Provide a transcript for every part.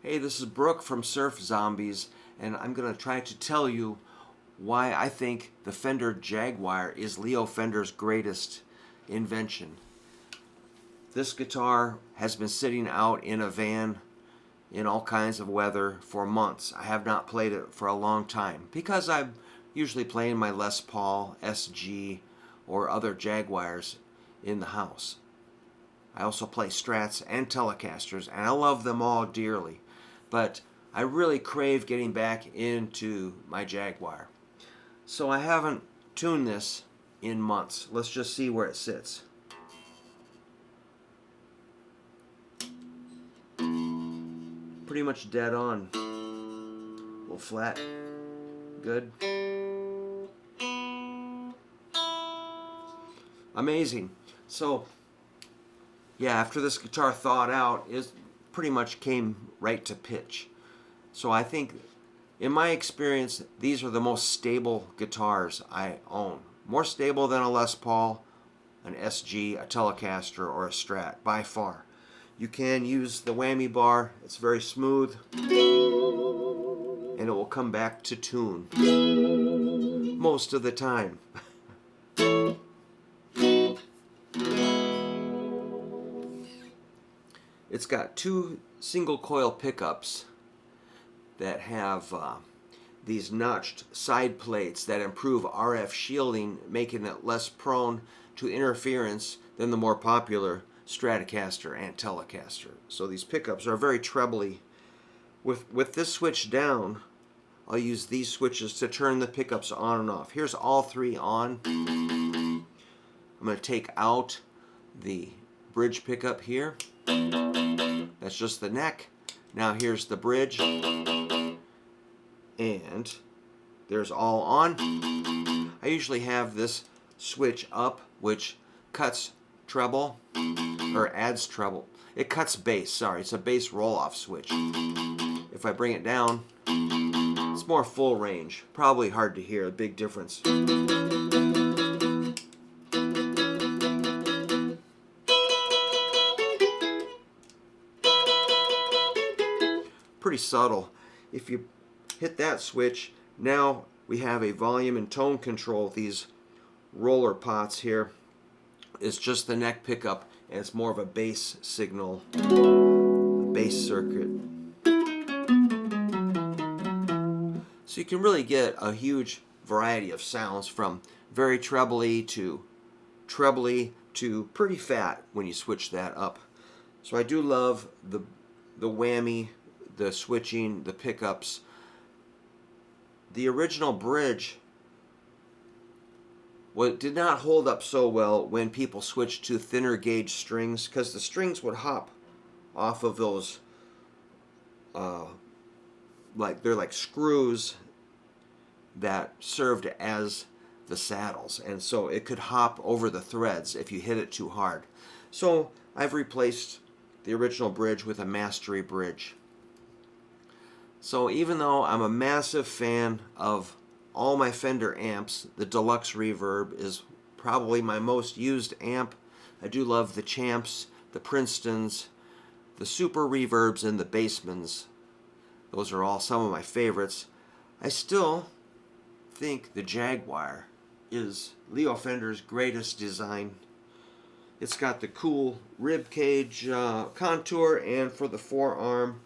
Hey, this is Brook from Surf Zombies, and I'm going to try to tell you why I think the Fender Jaguar is Leo Fender's greatest invention. This guitar has been sitting out in a van in all kinds of weather for months. I have not played it for a long time because I'm usually playing my Les Paul, SG, or other Jaguars in the house. I also play Strats and Telecasters, and I love them all dearly. But I really crave getting back into my Jaguar. So I haven't tuned this in months. Let's just see where it sits. Pretty much dead on. A little flat. Good. Amazing. So, yeah, after this guitar thawed out, it pretty much came right to pitch. So I think, in my experience, these are the most stable guitars I own. More stable than a Les Paul, an SG, a Telecaster, or a Strat, by far. You can use the whammy bar. It's very smooth, and it will come back to tune most of the time. It's got two single coil pickups that have these notched side plates that improve RF shielding, making it less prone to interference than the more popular Stratocaster and Telecaster. So these pickups are very trebly. With this switch down, I'll use these switches to turn the pickups on and off. Here's all three on. I'm going to take out the bridge pickup here. That's just the neck. Now here's the bridge. And there's all on. I usually have this switch up, which cuts treble, or adds treble. It cuts bass, sorry, it's a bass roll-off switch. If I bring it down, it's more full range. Probably hard to hear, a big difference. Pretty subtle. If you hit that switch, now we have a volume and tone control. These roller pots here is just the neck pickup, and it's more of a bass signal, a bass circuit. So you can really get a huge variety of sounds, from very trebly to pretty fat when you switch that up. So I do love the whammy, the switching, the pickups. The original bridge did not hold up so well when people switched to thinner gauge strings, because the strings would hop off of those they're like screws that served as the saddles, and so it could hop over the threads if you hit it too hard. So I've replaced the original bridge with a mastery bridge. So even though I'm a massive fan of all my Fender amps, the Deluxe Reverb is probably my most used amp. I do love the Champs, the Princetons, the Super Reverbs, and the Bassmans. Those are all some of my favorites. I still think the Jaguar is Leo Fender's greatest design. It's got the cool rib cage contour, and for the forearm,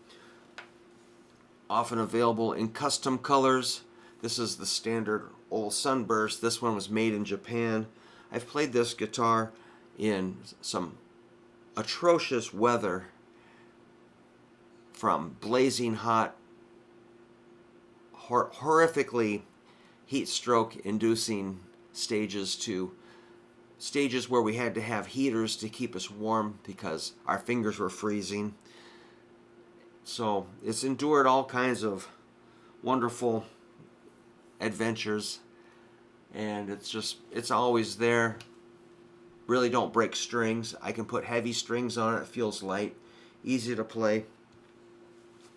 often available in custom colors. This is the standard old Sunburst. This one was made in Japan. I've played this guitar in some atrocious weather, from blazing hot, horrifically heat stroke inducing stages to stages where we had to have heaters to keep us warm because our fingers were freezing. So it's endured all kinds of wonderful adventures, and it's always there. Really don't break strings. I can put heavy strings on it. It feels light, easy to play.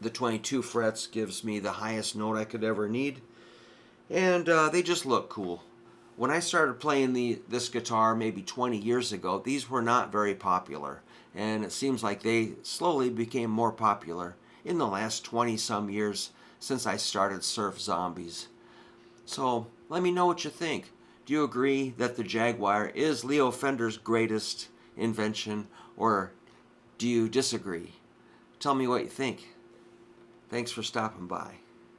The 22 frets gives me the highest note I could ever need, and they just look cool. When I started playing this guitar maybe 20 years ago, these were not very popular, and it seems like they slowly became more popular. in the last 20 some years since I started Surf Zombies. So let me know what you think. Do you agree that the Jaguar is Leo Fender's greatest invention, or do you disagree? Tell me what you think. Thanks for stopping by.